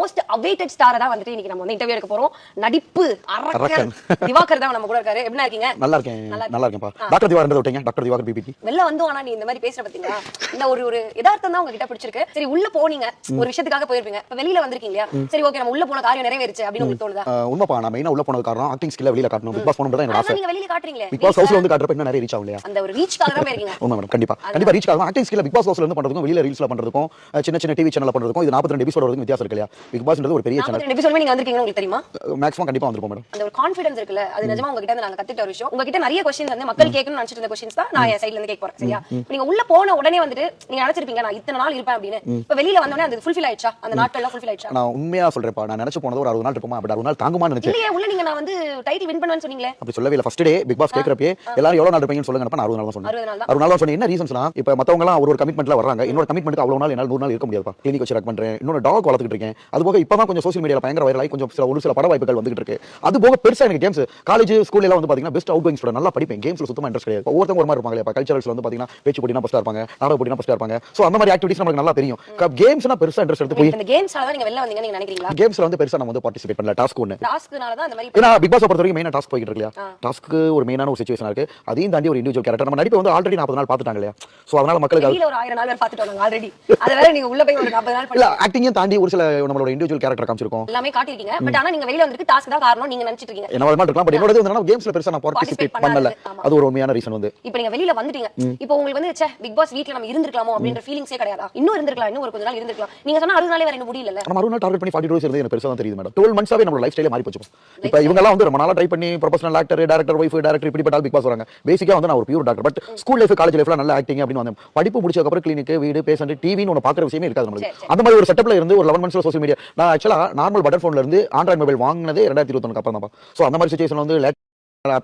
Most awaited ஸ்டாரை தான் வந்துட்டு இன்னைக்கு நம்ம வந்து இன்டர்வியூ எடுக்க போறோம். நடிப்பு அரக்கன் திவாகர் தான் நம்ம கூட இருக்காரு. எப்படி இருக்கீங்க? நல்லா இருக்கேன்ப்பா. டாக்டர் திவாகர் விட்டீங்க, டாக்டர் திவாகர் பிபிடி வெளில வந்து ஆனா நீ இந்த மாதிரி பேசுற பாத்தீங்களா, இந்த ஒரு யதார்த்தம் தான் உங்ககிட்ட பிடிச்சிருக்கு. சரி, உள்ள போனீங்க, ஒரு விஷயத்துக்காக போயிருப்பீங்க, இப்ப வெளியில வந்திருக்கீங்க இல்லையா? சரி, ஓகே, நம்ம உள்ள போன காரியம் நிறைவேறிச்சு அப்படின்னு உங்களுக்கு தோணுதா? உண்மைப்பா. நான் மெயினா உள்ள போனது காரணம் ஆக்டிங் ஸ்கில்ல வெளியில காட்டணும். பிக் பாஸ் போனது தான் என்னோட ஆசை. நீங்க வெளியில காட்டுறீங்களே, பிக் பாஸ் ஹவுஸ்ல வந்து காட்டுறப்ப இன்னும் நிறைய ரீச் ஆகும் இல்லையா? அந்த ஒரு ரீச்காக தான் போயிருக்கீங்க. உண்மை மேடம், கண்டிப்பா ரீச் ஆகும். ஆக்டிங் ஸ்கில்ல பிக் பாஸ் ஹவுஸ்ல இருந்து பண்றதுக்கும் வெளியில ரீல்ஸ்ல பண்றதுக்கும் சின்ன டிவி சேனல்ல பண்றதுக்கும் இது 42 எபிசோட் வரதுக்கு வித்தியாசம் இருக்கு இல்லையா? பிக் பாஸ்ன்றது ஒரு பெரிய சேனல். 42 எபிசோட் நீங்க வந்திருக்கீங்க, உங்களுக்கு தெரியுமா? மேக்ஸிமம் கண்டிப்பா வந்திருப்போம் மேடம். அந்த ஒரு கான்ஃபிடன்ஸ் இருக்குல்ல, அது நிஜமா உங்ககிட்ட இருந்து நாங்க கத்துக்கிட்ட ஒரு விஷயம். உங்ககிட்ட நிறைய क्वेश्चंस வந்து மக்கள் கேட்கணும்னு நினைச்சிட்டு இருந்த क्वेश्चंस தான் நான் என் சைடுல இருந்து கேட்க போறேன். சரியா? நீங்க உள்ள போன உடனே வந்துட்டு நீங்க நினைச்சிருப்பீங்க நான் இத்தனை நாள் இருப்பேன் அப்படின்னு. இப்ப வெளியில வந்த உடனே அது ஃபுல்ஃபில் ஆயிடுச்சா? அந்த நாட்கள்லாம் ஃபுல்ஃபில் ஆயிடுச்சா? நான் உண்மையா சொல்றேன்ப்பா. நான் நினைச்சு போனது ஒரு 60 நாள் இருப்போமா, அப்படி 60 நாள் தாங்குமான்னு நினைச்சேன். இல்லையே, உள்ள நீங்க நான் வந்து டைட்டில் வின் பண்ணுவேன்னு சொன்னீங்களே. அப்படி சொல்லவே இல்ல. ஃபர்ஸ்ட் டே பிக் பாஸ் கேக்குறப்பே எல்லாரும் எவ்வளவு நாள் இருப்பீங்கன்னு சொல்லுங்க. நான் 60 நாள் தான் சொன்னேன். 60 நாள் தான் சொன்னேன். என்ன ரீசன்ஸ்னா, இப்ப மத்தவங்க எல்லாம் ஒரு கமிட்மெண்ட்ல வர்றாங்க. இன்னொரு கமிட்மென்ட்க்கு அவ்வளவு நாள் என்னால 100 நாள் இருக்க முடியாதுப்பா. கிளினிக் வச்சு ரன் பண்றேன், இன்னொரு டாக் வளர்த்துட்டு இருக்கேன். அது போக இப்பதான் கொஞ்சம் சோஷியல் மீடியால பயங்கர வைரல் ஆகி கொஞ்சம் சில பட வாய்ப்புகள் வந்துட்டு இருக்கு. அது போக பெருசா எனக்கு கேம்ஸ் காலேஜ் ஸ்கூல்ல எல்லாம் வந்து பாத்தீங்கன்னா பெஸ்ட் அவுட் கோயிங் ஸ்டூடண்ட், நல்லா படிப்பேன். கேம்ஸ்ல சுத்தமா இன்ட்ரெஸ்ட் கிடையாது. ஒவ்வொருத்தங்க ஒரு மாதிரி இருப்பாங்க இல்லையா? கல்ச்சரல்ஸ்ல வந்து பாத்தீங்கன்னா பேச்சு போட்டினா ஃபர்ஸ்டா இருப்பாங்க, நாடக போட்டினா ஃபர்ஸ்டா இருப்பாங்க. சோ அந்த மாதிரி ஆக்டிவிட்டீஸ் நமக்கு நல்லா தெரியும். கேம்ஸ்னா பெருசா இன்ட்ரெஸ்ட் எடுத்து போய் இந்த கேம்ஸ்னால தான் நீங்க வெளில வந்தீங்க நீங்க நினைக்கிறீங்களா? கேம்ஸ்ல வந்து பெருசா நம்ம வந்து பார்ட்டிசிபேட் பண்ணல. டாஸ்க்னால தான் அந்த மாதிரி. ஏன்னா பிக் பாஸ் பொறுத்த வரைக்கும் மெயினா டாஸ்க் போயிட்டு இருக்கு இல்லையா? டாஸ்க்கு ஒரு மெயினான ஒரு சிச்சுவேஷன் இருக்கு. அதையும் தாண்டி ஒரு இண்டிவிஜுவல் கேரக்டர் நம்ம நடிப்பு வந்து ஆல்ரெடி 40 நாள் பார்த்துட்டாங்க இல்லையா? சோ அதனால மக்களுக்கு வெளியில ஒரு 1000 நாள் வேற பார்த்துட்டாங்க ஆல்ரெடி. அத வேற நீங்க உள்ள போய் ஒரு 40 நாள் இல்ல ஆக்டிங்கையும் தாண்டி ஒரு சில நம்மளோட இண்டிவிஜுவல் கேரக்டர் காமிச்சிருக்கோம். எல்லாமே காட்டிருக்கீங்க. பட் ஆனா நீங்க வெளியில வந்திருக்கு டாஸ்க் தான் காரணம் நீங்க நினைச்சிட்டு இருக்கீங்க. என்ன மாதிரி இருக்கலாம். பட் என்னோட வந்து கேம்ஸ்ல பெருசா நான் பார்ட்டிசிபேட் பண்ணல. அது ஒரு உண்மையான ரீசன் வந்து. இப்போ நீங்க வெளியில வந்துட்டீங்க. இப்போ உங்களுக்கு வந்து ச்சே பிக் பாஸ் வீட்ல நம்ம இருந்திருக்கலாமோ அப்படின்ற ஃபீலிங்ஸே கிடையாதா? இன்னும் இருந்திருக்கலாம், இன்னும் ஒரு கொஞ்ச நாள் இருந்திருக்கலாம். நீங்க சொன்ன 60 நாளே வேற இன்னும் முடியல. நம்ம 60 நாள் டார்கெட் பண்ணி 40 டேஸ் இருந்து எனக்கு பெருசா தான் தெரியுது மேடம். 12 மந்த்ஸாவே நம்ம லைஃப் ஸ்டைலே மாறி போச்சு. இப்போ இவங்க எல்லாம் வந்து ரொம்ப நாளா ட்ரை பண்ணி professional actor, director, wife, director இப்படி பட்டால் பிக் பாஸ் வராங்க. பேசிக்கா வந்து நான் ஒரு pure doctor. But school life, college லைஃப்ல நல்ல ஆக்டிங் அப்படின்னு வந்து படிப்பு முடிச்சதுக்கு அப்புறம் கிளினிக், வீடு, பேஷண்ட், டிவின்னு ஒன்னு பாக்குற விஷயமே இருக்காது நமக்கு. அந்த மாதிரி ஒரு செட்டப்ல இருந்து ஒரு 11 மந்த்ஸ்ல சோஷியல் மீடியா நான் ஆக்சுவலா நார்மல் பட்டன் போன்ல இருந்து ஆண்ட்ராய்டு மொபைல் வாங்குனதே 2021 அப்புறம் தான். சோ அந்த மாதிரி சிச்சுவேஷன்ல வந்து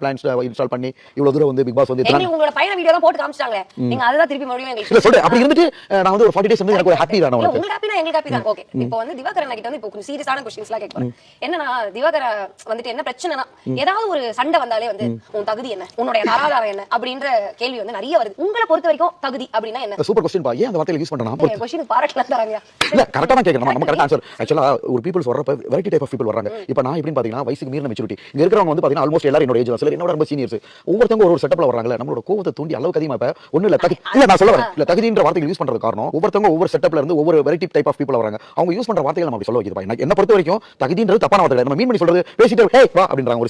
பிளான்ஸ் இன்ஸ்டால் பண்ணி இவ்வளவு தூரம் வந்து பிக் பாஸ் வந்து உங்களோட பையன வீடியோ தான் போட்டு காமிச்சாங்க. நீங்க அததான் திருப்பி மறுபடியும் எங்களுக்கு இல்ல சொல்றேன். அப்படி இருந்துட்டு நான் வந்து ஒரு 40 டேஸ் வந்து எனக்கு ஒரு ஹாப்பி தான். உங்களுக்கு ஹாப்பினா எங்களுக்கு ஹாப்பி தான். ஓகே, இப்போ வந்து திவாகர் அண்ணா கிட்ட வந்து இப்போ கொஞ்சம் சீரியஸான क्वेश्चंसலாம் கேட்கறேன். என்னன்னா திவாகர் வந்துட்டு என்ன பிரச்சனைனா, ஏதாவது ஒரு சண்டை வந்தாலே வந்து உன் தகுதி என்ன, உன்னுடைய தராதாரம் என்ன அப்படின்ற கேள்வி வந்து நிறைய வருது. உங்களை பொறுத்த வரைக்கும் தகுதி அப்படினா என்ன? சூப்பர் क्वेश्चन பா. ஏன் அந்த வார்த்தையை யூஸ் பண்றேன்? நான் क्वेश्चन பாராட்டலாம் தராங்க. இல்ல கரெக்ட்டா தான் கேக்குறேன். நம்ம கரெக்ட் ஆன்சர். ஆக்சுவலா ஒரு பீப்பிள்ஸ் வரப்ப வெரைட்டி டைப் ஆஃப் பீப்பிள் வராங்க. இப்போ நான் எப்படின்னு பாத்தீங்கன்னா வயசுக்கு மீறின மெச்சூரிட்டி. இங்க இருக்கிறவங்க வந்து பாத்தீங்கன்னா ஆல்மோஸ்ட் எல்லாரும் என்னோட ஏஜ் தான். சிலர் என்னோட ரொம்ப சீனியர்ஸ். ஒவ்வொருத்தங்க ஒரு செட்டப்ல வர்றாங்கல. நம்மளோட கோவத்தை தூண்டி அளவுக்கு அதிகமா இப்ப ஒண்ணு இல்ல இல்ல நான் சொல்ல வரேன். இல்ல தகுதின்ற வார்த்தையை யூஸ் பண்றது காரணம் ஒவ்வொருத்தங்க ஒவ்வொரு செட்டப்ல இருந்து ஒவ்வொரு வெரைட்டி டைப் ஆஃப் பீப்பிள் வராங்க. அவங்க யூஸ் பண்ற வார்த்தைகள் நம்ம அப்படி சொல்ல வைக்குது. என்ன பொறுத்த வரைக்கும் தகுதின்றது தப்பான வார்த்தை. நம்ம மீன் பண்ணி சொல்றது பேசிட்டு ஹே வா அப்படின்றாங்க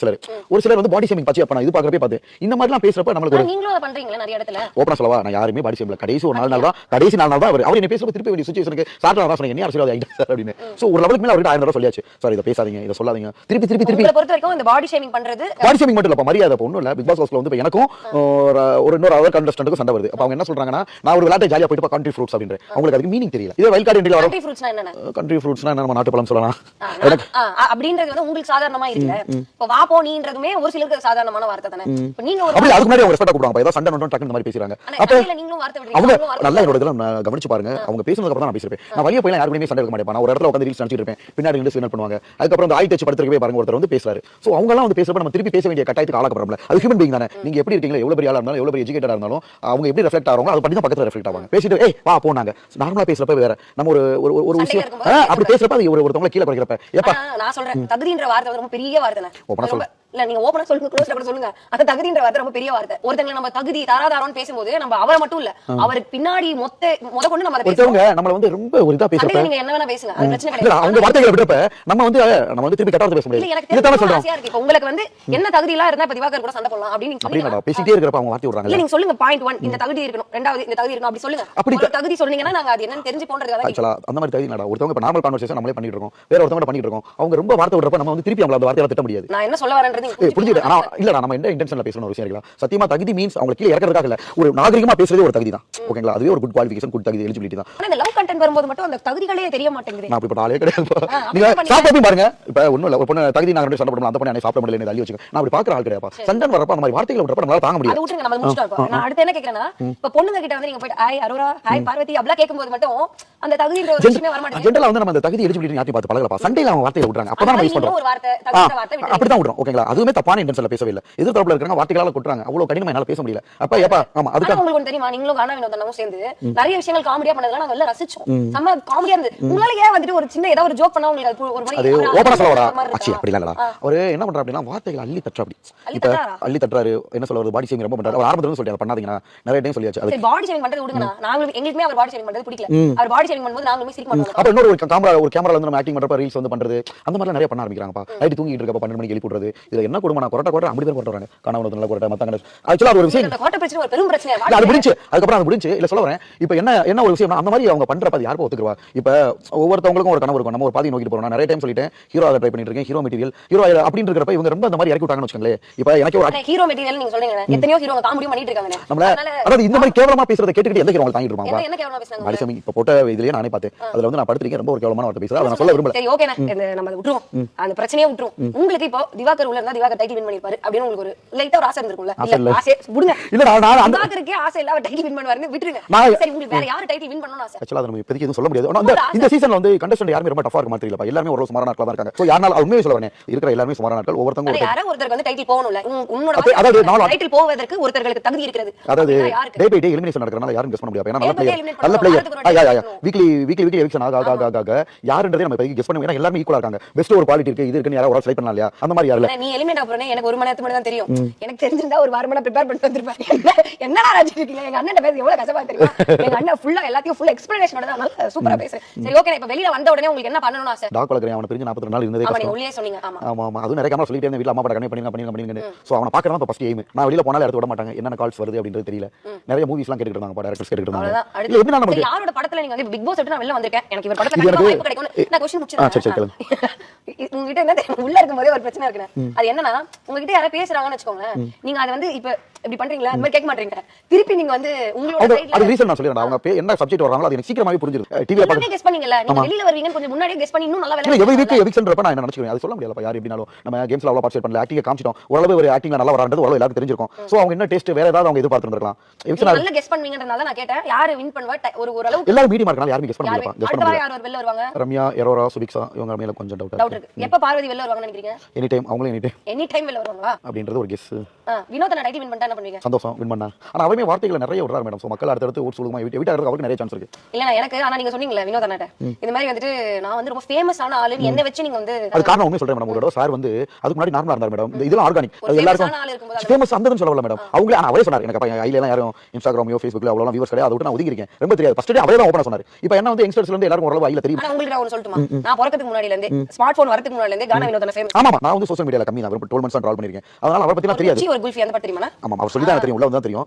ஒரு சிலர் வந்து பாடி ஷேமிங் பத்தி அப்ப நான் இது பாக்குறப்பே பாத்து இந்த மாதிரிலாம் பேசுறப்ப நமக்கு நீங்களும் அத பண்றீங்களா நிறைய இடத்துல? ஓபனா சொல்லவா, நான் யாருமே பாடி ஷேம்ல கடைசி ஒரு 4 நாள் தான் அவர் என்ன பேசுறப்ப திருப்பி வேண்டிய சிச்சுவேஷனுக்கு சாட்டா தான் சொன்னீங்க என்ன அரசியல் ஆயிட்டா சார் அப்படின்னு. சோ ஒரு லெவலுக்கு மேல அவர்கிட்ட 1000 தடவை சொல்லியாச்சு. சார் இத பேசாதீங்க, இத சொல்லாதீங்க. திருப்பி உங்களை பொறுத்த வரைக்கும் இந்த பாடி ஷேமிங் பண்றது பாடி ஷேமிங் மட்டும் இல்ல, மரியாதை ஒண்ணும் இல்ல. பிக் பாஸ் ஹவுஸ்ல வந்து எனக்கும் ஒரு இன்னொரு அதர் கண்டஸ்டன்ட்க்கு சண்டை வருது. அப்ப அவங்க என்ன சொல்றாங்கன்னா, நான் ஒரு விளையாட்டு ஜாலியா போயிட்டு கண்ட்ரி ஃப்ரூட்ஸ் அப்படின்ற அவங்களுக்கு அதுக்கு மீனிங் தெரியல. இதே வைல்ட் கார்டு என்ட்ரில வரும். கண்ட்ரி ஃப்ரூட்ஸ்னா என்னன்னா, கண்ட்ரி ஃப்ரூட்ஸ்னா நம்ம நாட்டு பழம் சொல்லலாம். அப்படின்றது வந்து உங்களுக்கு சாதாரணமா இல்ல. இப்ப வா போ நீன்றதுமே ஒரு சிலருக்கு சாதாரணமான வார்த்தை தானே. இப்ப நீங்க ஒரு அப்படி அதுக்கு முன்னாடி அவங்க ரெஸ்பெக்ட் கொடுப்பாங்க. ஏதோ சண்டை நோட்டம் டக்குன்னு மாதிரி பேசுறாங்க. அப்ப நீங்களும் வார்த்தை விடுறீங்க. அவங்க நல்லா என்னோட இதெல்லாம் கவனிச்சு பாருங்க. அவங்க பேசுனதுக்கு அப்புறம் தான் நான் பேசிருப்பேன். நான் வெளிய போய் யாருமே சண்டை எடுக்க மாட்டேன். நான் ஒரு இடத்துல உட்கார்ந்து ரீல்ஸ் நினைச்சிட்டு இருப்பேன். பின்னாடி இருந்து சிக்னல் பண்ணுவாங்க. அதுக்கு அப்புறம் அந்த ஆய் டச் படுத்துறதுக்கே பாருங்க ஒருத்தர் வந்து பேசுறாரு. சோ அவங்க எல்லாம் வந்து பேசுறப்ப நம்ம திருப்பி பேச வேண்டிய கட்டாயத்துக்கு ஆளாக்கப்படுறோம்ல. அது ஹியூமன் பீயிங் தானே. நீங்க எப்படி இருக்கீங்க, எவ்வளவு பெரிய ஆளா இருந்தாலும் எவ்வளவு பெரிய எஜுகேட்டடா இருந்தாலும் அவங்க எப்படி ரெஃப்ளெக்ட் ஆறாங்களோ அது பண்ணி தான் பக்கத்துல ரெஃப்ளெக்ட் ஆவாங்க. பேசிட்டு ஏய் வா போனாங்க. நார்மலா பேசுறப்ப வேற நம்ம ஒரு விஷயம் அப்படி பேசுறப்ப அது ஒருத்தவங்க கீழ குறைக்கிறப்ப ஏப்பா நான் சொல்றேன் தகுதின்ற வார்த்தை ரொம்ப பெரிய வார்த்தை. ஓபனா சொல்லுங்க. இல்ல நீங்க ஓபனா சொல்லுங்க, க்ளோஸ்ல கூட சொல்லுங்க. அந்த தகுதின்ற வார்த்தை ரொம்ப பெரிய வார்த்தை. ஒருத்தங்க நம்ம தகுதி தராதாரம்னு பேசும்போது நம்ம அவரை மட்டும் இல்ல அவருக்கு பின்னாடி முத கொண்டு நம்ம ஒருத்தவங்க நம்மள வந்து ரொம்ப ஒரு இதா பேசுறப்ப நீங்க என்ன வேணா பேசுங்க, அது பிரச்சனை கிடையாது. அவங்க வார்த்தைகளை விடுறப்ப நம்ம வந்து திருப்பி கட்டாரத்தை பேச முடியாது. இதுதான சொல்றோம். இப்போ உங்களுக்கு வந்து என்ன தகுதி எல்லாம் இருந்தா இப்ப திவாகர் கூட சண்டை போடலாம் அப்படின்னு நீங்க அப்படினா பேசிட்டே இருக்கறப்ப அவங்க வார்த்தை விடுறாங்க. இல்ல நீங்க சொல்லுங்க பாயிண்ட் 1 இந்த தகுதி இருக்கணும், ரெண்டாவது இந்த தகுதி இருக்கணும் அப்படி சொல்லுங்க. அப்படி தகுதி சொன்னீங்கன்னா நாங்க அது என்னன்னு தெரிஞ்சு போன்றதுக்காக ஆக்சுவலா அந்த மாதிரி தகுதி நடா ஒருத்தவங்க இப்ப நார்மல் கான்வர்சேஷன் நம்மளே பண்ணிட்டு இருக்கோம், வேற ஒருத்தவங்க பண்ணிட்டு இருக்கோம். அவங்க ரொம்ப வார்த்தை விடுறப்ப நம்ம வந்து திருப்பி அவங்கள அந்த வார்த்தையை திட்ட முடியாது. நான் என்ன சொல்ல வரேன்றது புரியுது. ஆனா இல்ல நம்ம என்ன இன்டென்ஷன்ல பேசணும் ஒரு விஷயம் இருக்குல. சத்தியமா தகுதி மீன்ஸ் அவங்க கீழ இறக்கறதுக்காக இல்ல, ஒரு நாகரிகமா பேசுறது ஒரு தகுதி தான். ஓகேங்களா? அதுவே ஒரு குட் குவாலிஃபிகேஷன், குட் தகுதி, எலிஜிபிலிட்டி தான். ஆனா இந்த லவ் கண்டென்ட் வரும்போது மட்டும் அந்த தகுதிகளே தெரிய மாட்டேங்குது. நான் இப்ப ஆளே கிடையாது. நீங்க சாப்பிட்டு பாருங்க. இப்ப ஒண்ணும் இல்ல, ஒரு பொண்ணு தகுதி நாங்க ரெண்டு சண்டை போடலாம், அந்த பொண்ணு என்ன சாப்பிட முடியல தள்ளி வச்சுக்க. நான் அப்படி பாக்குற ஆள் கிடையாதுப்பா. சண்டன் வரப்ப அந்த மாதிரி வார்த்தைகளை விடுறப்ப நம்மளால தாங்க முடியாது. அது விட்டுங்க, நம்ம முடிச்சிட்டு இருக்கோம். நான் அடுத்து என்ன கேக்குறேன்னா, இப்ப பொண்ணுங்க கிட்ட வந்து நீங்க போய் ஹாய் அரோரா, ஹாய் பார்வதி அப்படிலாம் கேக்கும்போது மட்டும் அந்த தகுதின்ற ஒரு விஷயமே வர மாட்டேங்குது. ஜெனரலா வந்து நம்ம அந்த தகுதி எலிஜிபிலிட்டி யாத்தி பார்த்து பழகலப்பா. சண்டையில அவங்க வார்த்தைகளை விடுறாங்க. அப்பதான் நம்ம யூஸ் பண்றோம். ஒரு வார்த்தை தகுதின்ற வார்த்தை விட்டு அப்படி தான் விடுறோம். ஓகேங்களா? அதுவுமே தப்பான இன்டென்ஷன்ல பேசவே இல்ல. எதிர்த்தரப்புல இருக்காங்க வார்த்தைகளால கொட்டுறாங்க. அவ்வளவு கடினமா என்னால பேச முடியல. அப்ப ஏப்பா ஆமா அதுக்கு உங்களுக்கு ஒன்று தெரியுமா, நீங்களும் கானா வினோதனும் சேர்ந்து நிறைய விஷயங்கள் காமெடியா பண்ணதெல்லாம் நாங்க எல்லாம் ரசிச்சோம். செம்ம காமெடியா இருந்தது. உங்களால ஏன் வந்துட்டு ஒரு சின்ன ஏதாவது ஒரு ஜோக் பண்ணா உங்களுக்கு அது ஒரு அது மாதிரி ஓபனா சொல்ல வரா ஆச்சி அப்படி இல்லடா. அவரு என்ன பண்றாரு அப்படினா வார்த்தைகளை அள்ளி தட்டற அப்படி. இப்ப அள்ளி தட்டறாரு. என்ன சொல்ல வருது பாடி ஷேமிங் ரொம்ப பண்றாரு. அவர் ஆரம்பத்துல இருந்து சொல்லிட்டாரு பண்ணாதீங்க. நிறைய டைம் சொல்லியாச்சு. அது பாடி ஷேமிங் பண்றது விடுங்கனா. நாங்களும் எங்களுக்குமே அவர் பாடி ஷேமிங் பண்றது பிடிக்கல. அவர் பாடி ஷேமிங் பண்ணும்போது நாங்களுமே சிரிக்க மாட்டோம். அப்ப இன்னொரு கேமரால வந்து நம்ம ஆக்டிங் பண்றப்ப ரீல்ஸ் வந்து பண்றது அந்த மாதிரி நிறைய பண்ண ஆரம்பிக்கிறாங்கப்பா. நைட் தூங்கிட்டு இருக்கப்ப 12 மணிக்கு எழுப்பி போடுறது. இதுல என்ன கொடுமை நான் கொரட்ட அப்படி பேர் போடுறாங்க. கானா வினோதன் கொரட்ட மத்தங்க. ஆக்சுவலா ஒரு விஷயம் இந்த கோட்ட பிரச்சனை ஒரு பெரும் பிரச்சனை. அது முடிஞ்சு அதுக்கப்புறம் அது முடிஞ்சு இல்ல சொல்ல வரேன். இப்ப என்ன ஒரு விஷயம் அந்த மாதிரி அவங்க பண்றப்ப அது யாருக்கு ஒத்துக்குவா? இப்ப ஒவ்வொருத்தவங்களுக்கும் ஒரு கனவு இருக்கும். நம்ம ஒரு பாதி நோக்கிட்டு போறோம். நிறைய டைம் சொல்லிட்டேன் ஹீரோ ஆக ட்ரை பண்ணிட்டு இருக்கேன். ஹீரோ மெட்டீரியல் ஹீரோ அப்படின்னு இருக்கிறப்ப இவங்க ரொம்ப அந்த மாதிரி இறக்கி விட்டாங்கன்னு வச்சுக்கோங்களேன். இப்ப எனக்கு ஒரு ஹீரோ மெட்டீரியல் நீங்க சொல்றீங்க. எத்தனையோ ஹீரோங்க காமெடி பண்ணிட்டு இருக்காங்க. நம்மள அதாவது இந்த மாதிரி கேவலமா பேசுறத கேட்டுக்கிட்டு எந்த ஹீரோங்க தாங்கிட்டு இருப்பாங்க? என்ன கேவலமா பேசுறாங்க? மரிசமி இப்ப போட்ட இதுலயே நானே பார்த்தேன். அதுல வந்து நான் படுத்துறீங்க ரொம்ப ஒரு கேவலமான வார்த்தை பேசுறேன். அத நான் சொல்ல விரும்பல. சரி ஓகேனா நம்ம விட்டுருவோம். அந்த பிரச்சனையே விட்டுருவோம். உங்களுக்கு இப்போ திவாகர் உள்ள இருந்தா திவாகர் டைட்டில் வின் பண்ணிருப்பாரு அப்படின்னு உங்களுக்கு ஒரு லைட்டா ஒரு ஆசை இருந்திருக்கும்ல? இல்ல ஆசை விடுங்க. இல்ல நான் அந்த திவாகருக்கு ஆசை இல்ல அவர் டைட்டில் வின் பண்ணுவாருன்னு விட்டுருங்க. சரி உங்களுக்கு வேற யாரு டைட்டில் வின் பண்ணனும் ஆசை? ஆக்சுவலா நம்ம இப்போதைக்கு எதுவும் சொல்ல முடியாது. இந்த சீசன்ல வந்து கண்டஸ்டன்ட் யாருமே ரொம்ப டஃபா இருக்க மாதிரி இல்லப்பா. எல்லாரும் ஒரு சுமாரான ஆட்களா தான் இருக்காங்க. சோ யாரனால உண்மையை சொல்ல வரேன். இருக்கிற எல்லாரும் சுமாரான ஆட்கள். ஒவ்வொருத்தங்க யாரோ ஒருத்தருக்கு வந்து டைட்டில் போகணும்ல. உன்னோட அதாவது டைட்டில் போவதற்கு ஒருத்தருக்கு தகுதி இருக்கிறது. அதாவது டே பை டே எலிமினேஷன் நடக்கறனால யாரும் கெஸ் பண்ண முடியாது. ஏன்னா நல்ல பிளேயர் வீக்லி எவிக்ஷன் ஆக யாருன்றதே நம்ம இப்போதைக்கு கெஸ் பண்ண முடியாது. எல்லாரும் ஈக்குவலா இருக்காங்க. பெஸ்ட் ஒரு குவாலிட்டி இருக்கு. இது இருக்குன்னு யாரோ ஒரு செலக்ட் பண்ணலாம் இல்லையா? அந்த மாதிரி யாரல நீ எலிமினேட் ஆகுறனே எனக்கு ஒரு மணி நேரத்துக்கு முன்னாடி தான் தெரியும். எனக்கு தெரிஞ்சிருந்தா ஒரு வாரம் ப்ரிப்பேர் பண்ணிட்டு வந்திருப்பேன். என்னடா ராஜி இருக்கீங்க? எங்க அண்ணன் பேச எவ்வளவு கஷ்டமா தெரியுமா? எங்க அண்ணன் ஃபுல்லா எல்லாத்தையும் ஃபுல் எக்ஸ்பிளனேஷனோட தான் நல்லா சூப்பரா பேசுறேன். சரி ஓகே இப்ப வெளியில வந்த உடனே உங்களுக்கு என்ன பண்ணனும்னு ஆசை? டாக் வளர்க்கறேன். அவன பிரிஞ்சு 42 நாள் இருந்ததே கஷ்டம். நீங்க உள்ளே சொன்னீங்க. ஆமா அது நிறைய கேமரா சொல்லிட்டே இருந்தேன். வீட்ல அம்மா பட கனெக்ட் பண்ணி சோ அவன பார்க்கறதா ஃபர்ஸ்ட் எய்ம். நான் வெளியில போனால எடுத்து விட மாட்டாங்க. என்னென்ன கால்ஸ் வருது அப்படின்றது தெரியல. நிறைய மூவிஸ்லாம் கேட்டுட்டு இருந்தாங்க. டைரக்டர்ஸ் கேட்டுட்டு இருந்தாங்க. இல்ல எப்படி நான் யாரோட படத்துல நீங்க வந்து பிக் பாஸ் விட்டு நான் வெளில வந்திருக்கேன். எனக்கு இவர் படத்துல கண்டிப்பா வாய்ப்பு கிடைக்கும். நான் क्वेश्चन முடிச்சிரேன். சரி உங்ககிட்ட என்ன உள்ள இருக்கும்போதே ஒரு பிரச்சனை இருக்குனே. அது என்னன்னா உங்ககிட்ட யாரோ பேசுறாங்கன்னு வெச்சுக்கோங்க. நீங்க அத வந்து இப்ப இப்படி பண்றீங்களா? அந்த மாதிரி கேட்க மாட்டீங்க. திருப்பி நீங்க வந்து உங்களோட சைடுல அது ரீசன் நான் சொல்றேன். அவங்க என்ன சப்ஜெக்ட் வராங்களோ அது எனக்கு சீக்கிரமாவே புரிஞ்சிரும். டிவில பார்த்து கெஸ் பண்ணீங்கல. நீங்க வெளியில வருவீங்கன்னு கொஞ்சம் முன்னாடியே கெஸ் பண்ணி இன்னும் நல்லா வேலை. இல்ல எவ்ரி வீக் எவிக்ஷன்றப்ப நான் என்ன நினைச்சுக்கிறேன். அது சொல்ல முடியலப்பா. யார் எப்படினாலும் நம்ம கேம்ஸ்ல அவ்வளவு பார்ட்டிசிபேட் பண்ணல. ஆக்டிங்கா காமிச்சிட்டோம். ஓரளவு ஒரு ஆக்டிங்ல நல்லா வரான்றது ஓரளவு எல்லாருக்கும் தெரிஞ்சிருக்கும். சோ அவங்க என்ன டேஸ்ட் வேற ஏதாவது அவங்க எதிர்பார்த்திருந்திருக்கலாம். எவிக்ஷன் நல்லா கெஸ் பண்ணீங்கன்றனால நான் கேட்டேன். யாரு வின் பண்ணுவா? ஒரு அளவு எல்லாரும் மீடியமா இருக்கனால யாரும் கெஸ் பண்ண முடியலப்பா. கெஸ் பண்ண முடியல. யார் வெளில வருவாங்க? ரம்யா, எரோரா, சுபிக்ஷா இவங்க மேல கொஞ்சம் டவுட் இருக்கு. எப்ப பார்வதி வெளில வருவாங்கன்னு நினைக்கிறீங்க? எனி டைம் அவங்களே எனி டைம் வெளில வருவாங்களா அப்படின்றது ஒரு கெஸ். வினோதன டைட்டில் வின் பண்ணிட்டா என்ன பண்ணுவீங்க? சந்தோஷம் வின் பண்ணா. ஆனா அவமே வார்த்தைகளை நிறைய விடுறாரு மேடம். சோ மக்கள் அடுத்து ஓட் சொல்லுமா எவிட்டா இருக்கு அவருக்கு நிறைய சான்ஸ் இருக்கு. இல்ல எனக்கு ஆனா நீங்க சொன்னீங்கல வினோதனட்ட இந்த மாதிரி வந்துட்டு நான் வந்து ரொம்ப ஃபேமஸான ஆளு என்ன வெச்சு நீங்க வந்து அது காரணம் உண்மையை சொல்றேன் மேடம். உங்களோட சார் வந்து அதுக்கு முன்னாடி நார்மலா இருந்தார் மேடம். இதெல்லாம் ஆர்கானிக். அது எல்லாருக்கும் ஃபேமஸ் அந்தன்னு சொல்லல மேடம். அவங்களே அவரே சொன்னார் எனக்கு அப்ப ஐல எல்லாம் யாரும் இன்ஸ்டாகிராமோ ஃபேஸ்புக்ல அவ்வளவு வியூவர்ஸ் கிடையாது. அதை விட்டு நான் ஒதுங்கி இருக்கேன். ரொம்ப தெரியாது. ஃபர்ஸ்ட் டே அவரே தான் ஓபனா சொன்னார். இப்போ என்ன வந்து யங்ஸ்டர்ஸ்ல இருந்து எல்லாரும் ஓரளவு ஐல தெரியும். ஆனா உங்களுக்கு நான் ஒன்னு சொல்லட்டுமா? நான் பிறக்கிறதுக்கு முன்னாடில இருந்தே ஸ்மார்ட் போன் வரதுக்கு முன்னாடில இருந்தே கானா வினோதன ஃபேமஸ். ஆமா நான் வந்து சோஷியல் மீடியால கம்மி தான். 12 மந்த்ஸ் ட்ராவல் பண்ணிருக்கேன். அதனால அவரை பத்தி தெரியாது. ஒரு குல்ஃபி அந்த பத்தி தெரியுமா? ஆமா அவர் சொல்லி தான் தெரியும். உள்ள வந்து தெரியும்.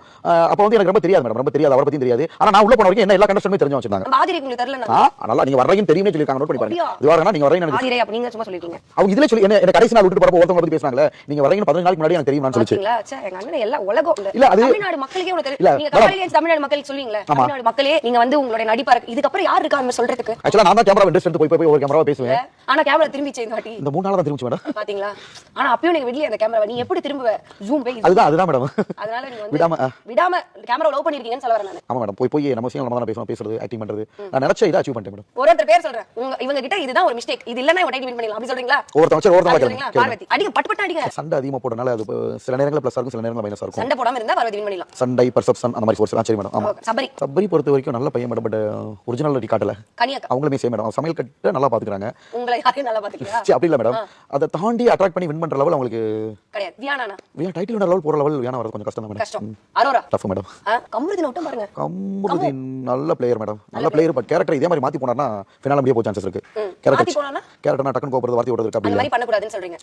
அப்ப வந்து எனக்கு ரொம்ப தெரியாது மேடம். ரொம்ப தெரியாது. அவரை பத்தி தெரியாது. ஆனா நான் உள்ள போன வரைக்கும் என்ன எல்லா கண்டஸ்டன்ட்மே தெரிஞ்சு வச்சிருந்தாங்க. மாதிரி உங்களுக்கு தெரியல. நல்லா நீங்க வர்றீங்க தெரியுமே சொல்லிருக்காங்க. நோட் பண்ணி பாருங்க. இதுவரைக்கும் நீங்க வர்றீங்க மாதிரி அப்ப நீங்க சும்மா சொல்லிருக்கீங்க. அவங்க இதுல சொல்லி என்ன கடைசி நாள் விட்டுட்டு போறப்ப ஒருத்தவங்க பத்தி பேசுறாங்களே. நீங்க வர்றீங்க 15 நாளுக்கு முன்னாடி எனக்கு தெரியும் நான் சொல்லிச்சு. இல்ல ச்சே எங்க அண்ணன் எல்லாம் உலகம் இல்ல அது தமிழ்நாடு மக்களுக்கே உங்களுக்கு தெரியும். நீங்க தமிழ்நாடு மக்களுக்கு சொல்வீங்களே. தமிழ்நாடு மக்களே நீங்க வந்து உங்களுடைய நடிப்பா இதுக்கு அப்புறம் யார் இருக்காங்க சொல்றதுக்கு? ஆக்சுவலா நான் தான் கேமரா வெண்டர்ஸ் எடுத்து போய் ஒரு கேமராவா பேசுவேன். ஆனா கேமரா திரும்பிச்சே இந்த வாட்டி. இந்த 3 நாளா தான் திரும்பிச்சு மேடம். பாத்தீங்களா? ஆனா அப்பயும் நீங்க விடல அந்த கேமராவை. நீ எப்படி திரும்புவ? ஜூம் போய் அதுதான் மேடம். அதனால நீங்க வந்து விடாம கேமரா லவ் பண்ணிருக்கீங்கன்னு சொல்ல வரேன் நான். ஆமா மேடம். போய் நம்ம விஷயம் நம்ம தான் பேசுறது ஆக்டிங் பண்றது. நான் நினைச்ச இத அச்சீவ் பண்ணிட்டேன் மேடம். ஒருத்தர் பேர் சொல்றேன். இவங்க கிட்ட இதுதான் ஒரு மிஸ்டேக். இது இல்லனா இவங்க டைட்டில் வின் பண்ணிடலாம் அப்படி சொல்றீங்களா? ஒருத்தர் கேளுங்க. பார்வதி அடிங்க பட் அடிங்க. சண்டை அதிகமா போறனால அது சில நேரங்கள்ல பிளஸ் இருக்கும் சில நேரங்கள்ல மைனஸ் இருக்கும். சண்டை போடாம இருந்தா பார்வதி வின் பண்ணிடலாம். சண்டை பர்செப்ஷன் அந்த மாதிரி ஃபோர்ஸ் சரி மேடம். ஆமா சபரி பொறுத்த வரைக்கும் நல்ல பையன் மேடம். பட் ஒரிஜினாலிட்டி காட்டல. கனியா அவங்களுமே சேம் மேடம். சமையல் கட்ட நல்லா பாத்துக்கறாங்க. உங்களை யாரையும் நல்லா பாத்துக்கறீங்களா? சரி அப்படி இல்ல மேடம். அத தாண்டி அட்ராக்ட் பண்ணி வின் பண்ற லெவல் அவங்களுக்கு கிடையாது. வியானானா டைட்டில் வின்னர் லெவல் போற லெவல் வியானா வரது கொஞ்சம் கஷ்டம் தான் மேடம். கஷ்டம். Arora tough madam. கம்ருதீன் விட்டு பாருங்க. கம்ருதீன் நல்ல பிளேயர் மேடம். நல்ல பிளேயர். பட் கேரக்டர் இதே மாதிரி மாத்தி போனார்னா ஃபைனல்ல முடிய போக சான்சஸ் இருக்கு. கேரக்டர்னா டக்குன்னு கோபப்படுறது வார்த்தை ஓடுறது அப்படி அந்த மாதிரி பண்ண கூடாதுன்னு சொல்றீங்க.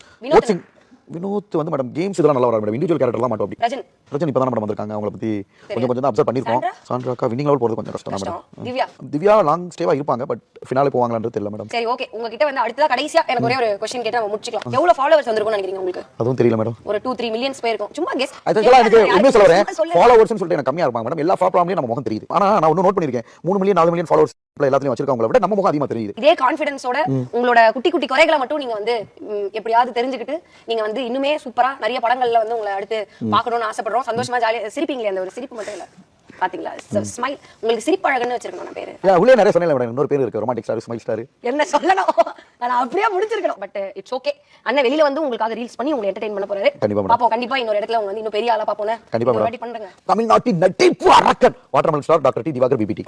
வினோத் வந்து மேடம் கேம்ஸ் இதெல்லாம் நல்லா வராரு மேடம். இண்டிவிஜுவல் கேரக்டர்லாம் மாட்டோம் அப்படி. ரஜன் இப்பதான் மேடம் வந்திருக்காங்க. அவங்கள பத்தி கொஞ்சம் தான் அப்சர்வ் பண்ணிருக்கோம். சாண்ட்ராக்கா வின்னிங் லெவல் போறது கொஞ்சம் கஷ்டம் மேடம். திவ்யா லாங் ஸ்டேவா இருப்பாங்க. பட் ஃபினாலே போவாங்களான்றது தெரியல மேடம். சரி ஓகே உங்ககிட்ட வந்து அடுத்ததா கடைசியா எனக்கு ஒரே ஒரு क्वेश्चन கேட்டா நம்ம முடிச்சுக்கலாம். எவ்வளவு ஃபாலோவர்ஸ் வந்திருக்கும்னு நினைக்கிறீங்க உங்களுக்கு? அதுவும் தெரியல மேடம். ஒரு 2-3 மில்லியன்ஸ் போயிருக்கும். சும்மா கெஸ். அதனால எனக்கு உண்மையை சொல்ல வரேன். ஃபாலோவர்ஸ்னு சொல்லிட்டு எனக்கு கம்மியா இருப்பாங்க மேடம். எல்லா ஃபாலோவர்ஸ்லயும் நம்ம முகம் தெரியுது. ஆனா நான் இன்னும் நோட் பண்ணிருக்கேன் 3 மில்லியன் 4 மில்லியன் ஃபாலோவர்ஸ் எல்லாத்தையும் வச்சிருக்கவங்கள விட நம்ம முகம் அதிகமா தெரியுது. இதே கான்ஃபிடன்ஸோட உங்களோட குட்டி குட்டி குறைகளை மட்டும் நீங்க வந்து எப்படியாவது தெரிஞ்சுக்கிட்டு நீங்க வந்து இன்னுமே சூப்பரா நிறைய படங்கள்ல வந்து உங்களை அடுத்து பார்க்கணும்னு ஆசைப்படுறோம். சந்தோஷமா ஜாலியா சிரிப்பீங்களே அந்த ஒரு சிரிப்பு மட்டும் இல்ல பாத்தீங்களா ஸ்மைல், உங்களுக்கு சிரிப்பழகன்னு வச்சிருக்கணும் நான் பேரு. உள்ளே நிறைய சொன்னேன் மேடம், இன்னொரு பேர் இருக்கு, ரொமான்டிக் ஸ்டார், ஸ்மைல் ஸ்டார். என்ன சொல்லணும், நான் அப்படியே முடிச்சிருக்கணும். But it's okay. அண்ணன் வெளியில வந்து உங்களுக்காக ரீல்ஸ் பண்ணி உங்களை என்டர்டெயின் பண்ண போறாரு. பாப்போம், கண்டிப்பா இன்னொரு இடத்துல உங்க வந்து இன்னும் பெரிய ஆளா பாப்போம். கண்டிப்பா பண்ணுங்க. தமிழ்நாட்டின் நட்டிப்பு அரக்கன் watermelon star doctor D. Diwakar PPT.